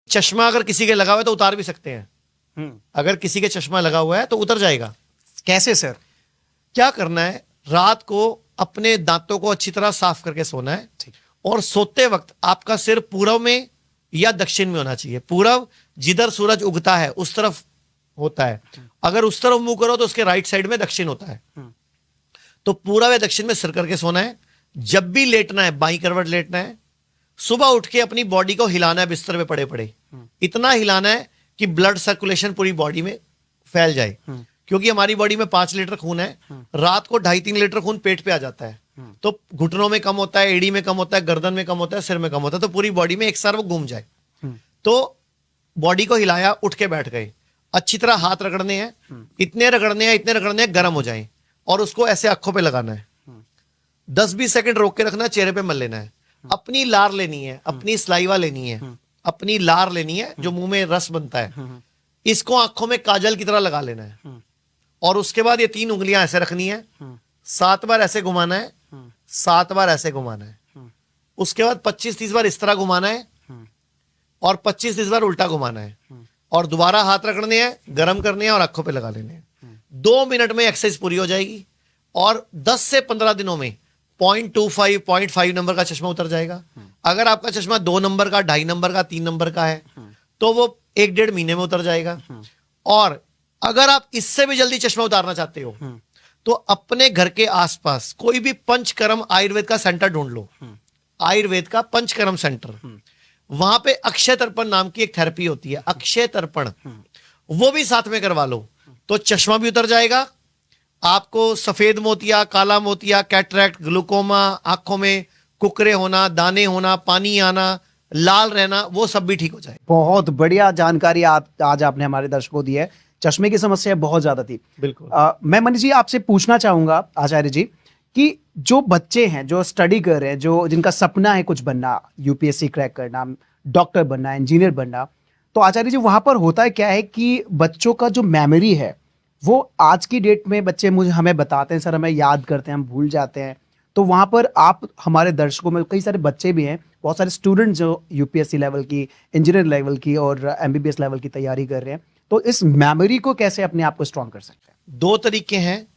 चश्मा अगर किसी के लगा हुआ है तो उतार भी सकते हैं। अगर किसी के चश्मा लगा हुआ है तो उतर जाएगा। कैसे सर? क्या करना है, रात को अपने दांतों को अच्छी तरह साफ करके सोना है और सोते वक्त आपका सिर पूरब में या दक्षिण में होना चाहिए। पूरब जिधर सूरज उगता है उस तरफ होता है, अगर उस तरफ मुंह करो तो उसके राइट साइड में दक्षिण होता है। तो पूरब या दक्षिण में सिर करके सोना है। जब भी लेटना है बाईं करवट लेटना है। सुबह उठ के अपनी बॉडी को हिलाना है, बिस्तर पे पड़े पड़े इतना हिलाना है कि ब्लड सर्कुलेशन पूरी बॉडी में फैल जाए, क्योंकि हमारी बॉडी में 5 लीटर खून है। रात को 2.5-3 लीटर खून पेट पे आ जाता है, तो घुटनों में कम होता है, एड़ी में कम होता है, गर्दन में कम होता है, सिर में कम होता है, तो पूरी बॉडी में एक साथ वो घूम जाए। तो बॉडी को हिलाया, उठ के बैठ गए, अच्छी तरह हाथ रगड़ने हैं, इतने रगड़ने हैं गर्म हो जाए, और उसको ऐसे आंखों पे लगाना है। 10-20 सेकंड रोक के रखना है, चेहरे पे मल लेना है। अपनी लार लेनी है, अपनी सलाइवा लेनी है, अपनी लार लेनी है जो मुंह में रस बनता है, इसको आंखों में काजल की तरह लगा लेना है। और उसके बाद ये 3 उंगलियां ऐसे रखनी है, 7 बार ऐसे घुमाना है, 7 बार ऐसे घुमाना है। उसके बाद 25-30 बार इस तरह घुमाना है और 25-30 बार उल्टा घुमाना है, और दोबारा हाथ रगड़ने हैं, गर्म करने हैं और आंखों पे लगा लेने हैं। 2 मिनट में एक्सरसाइज पूरी हो जाएगी और 10 से 15 दिनों में 0.25, 0.5 नंबर का चश्मा उतर जाएगा। अगर आपका चश्मा 2 नंबर का, 2.5 नंबर का, 3 नंबर का है तो वो 1-1.5 महीने में उतर जाएगा। और अगर आप इससे भी जल्दी चश्मा उतारना चाहते हो तो अपने घर के आसपास कोई भी पंचकर्म आयुर्वेद का सेंटर ढूंढ लो। आयुर्वेद का पंचकर्म सेंटर, वहां पे अक्षय तर्पण नाम की एक थेरेपी होती है, अक्षय तर्पण, वो भी साथ में करवा लो तो चश्मा भी उतर जाएगा। आपको सफेद मोतिया, काला मोतिया, कैटरैक्ट, ग्लूकोमा, आंखों में कुकरे होना, दाने होना, पानी आना, लाल रहना, वो सब भी ठीक हो जाए। बहुत बढ़िया जानकारी आज आपने हमारे दर्शकों को दी है। चश्मे की समस्या बहुत ज्यादा थी। बिल्कुल। मैं मनीष जी आपसे पूछना चाहूंगा आचार्य जी कि जो बच्चे हैं जो स्टडी कर रहे हैं, जो जिनका सपना है कुछ बनना, यूपीएससी क्रैक करना, डॉक्टर बनना, इंजीनियर बनना, तो आचार्य जी वहां पर होता है क्या है कि बच्चों का जो मेमोरी है वो आज की डेट में बच्चे हमें बताते हैं सर हमें याद करते हैं, हम भूल जाते हैं। तो वहां पर आप हमारे दर्शकों में कई सारे बच्चे भी हैं, बहुत सारे स्टूडेंट जो यूपीएससी लेवल की, इंजीनियर लेवल की और एमबीबीएस लेवल की तैयारी कर रहे हैं, तो इस मेमोरी को कैसे अपने आप को स्ट्रॉन्ग कर सकते हैं? 2 तरीके हैं।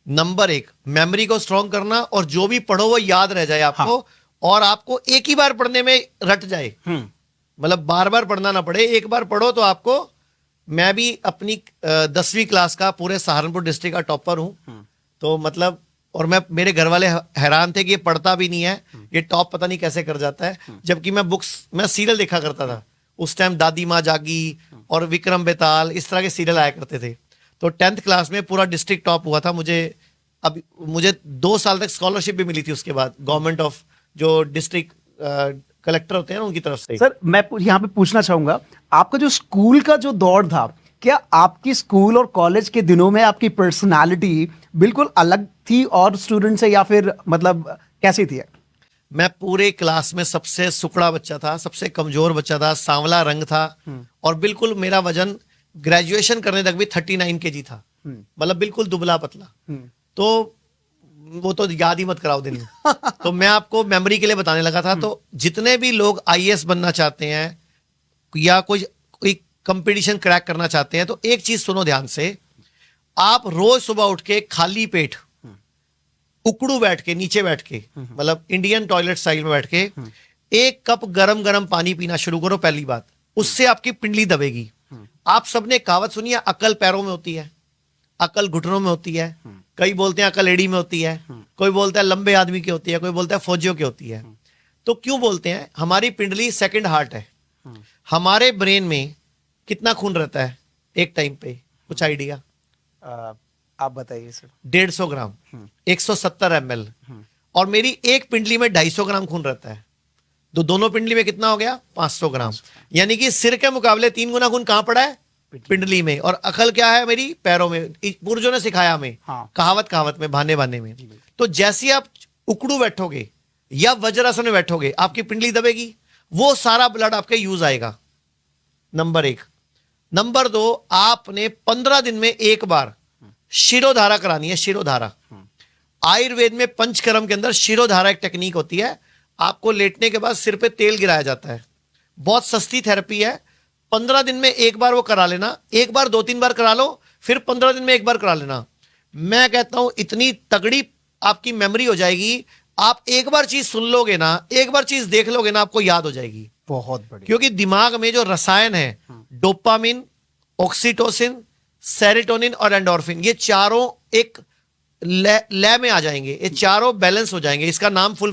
नंबर 1, मेमोरी को स्ट्रॉन्ग करना, और जो भी पढ़ो वो याद रह जाए आपको। हाँ। और आपको एक ही बार पढ़ने में रट जाए, मतलब बार बार पढ़ना ना पड़े, एक बार पढ़ो तो आपको। मैं भी अपनी 10वीं क्लास का पूरे सहारनपुर डिस्ट्रिक्ट का टॉपर हूं, तो मतलब, और मेरे घर वाले हैरान थे कि ये पढ़ता भी नहीं है, ये टॉप पता नहीं कैसे कर जाता है, जबकि मैं सीरियल देखा करता था उस टाइम, दादी माँ जागी और विक्रम बेताल, इस तरह के सीरियल आया करते थे। तो 10th क्लास में पूरा डिस्ट्रिक्ट टॉप हुआ था। मुझे 2 साल तक स्कॉलरशिप भी मिली थी उसके बाद, गवर्नमेंट ऑफ जो डिस्ट्रिक्ट कलेक्टर होते हैं ना उनकी तरफ से। सर मैं यहाँ पे पूछना चाहूंगा, आपका जो स्कूल का जो दौर था, क्या आपकी स्कूल और कॉलेज के दिनों में आपकी पर्सनालिटी बिल्कुल अलग थी और स्टूडेंट से, या फिर मतलब कैसी थी? मैं पूरे क्लास में सबसे सुकड़ा बच्चा था, सबसे कमजोर बच्चा था, सांवला रंग था, और बिल्कुल मेरा वजन ग्रेजुएशन करने तक भी 39 kg था, मतलब बिल्कुल दुबला पतला। तो वो तो याद ही मत कराओ दिन। तो मैं आपको मेमोरी के लिए बताने लगा था। तो जितने भी लोग आईएएस बनना चाहते हैं या कोई कंपटीशन क्रैक करना चाहते हैं, तो एक चीज सुनो ध्यान से। आप रोज सुबह उठ के खाली पेट उकड़ू बैठ के, नीचे बैठ के, मतलब इंडियन टॉयलेट स्टाइल में बैठ के 1 कप गरम गरम पानी पीना शुरू करो। पहली बात, उससे आपकी पिंडली दबेगी। आप सबने कहावत सुनी है, अकल पैरों में होती है, अकल घुटनों में होती है, कई बोलते हैं अकल एड़ी में होती है, कोई बोलता है लंबे आदमी की होती है, कोई बोलता है फौजियों की होती है। तो क्यों बोलते हैं? हमारी पिंडली सेकंड हार्ट है। हमारे ब्रेन में कितना खून रहता है एक टाइम पे, कुछ आइडिया? आप बताइए सर। 150 ग्राम, 170 ml, और मेरी एक पिंडली में 250 ग्राम खून रहता है। तो दोनों पिंडली में कितना हो गया? 500 ग्राम। यानी कि सिर के मुकाबले 3 गुना खून कहां पड़ा है? पिंडली में। और अकल क्या है मेरी? पैरों में। पूर्वजों ने सिखाया हमें, हाँ। कहावत में, भाने में। तो जैसे आप उकड़ू बैठोगे या वज्रासन में बैठोगे, आपकी पिंडली दबेगी, वो सारा ब्लड आपके यूज आएगा। नंबर 1। नंबर 2, आपने 15 दिन में एक बार शिरोधारा करानी है। शिरोधारा आयुर्वेद में पंचकर्म के अंदर शिरोधारा एक टेक्निक होती है। आपको लेटने के बाद सिर पे तेल गिराया जाता है, बहुत सस्ती थेरेपी है। 15 दिन में एक बार वो करा लेना, एक बार 2-3 बार करा लो, फिर 15 दिन में एक बार करा लेना। मैं कहता हूं इतनी तगड़ी आपकी मेमोरी हो जाएगी, आप एक बार चीज सुन लोगे ना, एक बार चीज देख लोगे ना, आपको याद हो जाएगी। बहुत बढ़िया। क्योंकि दिमाग में जो रसायन है, डोपामिन, ऑक्सीटोसिन, सेरोटोनिन और एंडोर्फिन, ये चारों एक लय में आ जाएंगे, ये चारों बैलेंस हो जाएंगे। इसका नाम फुल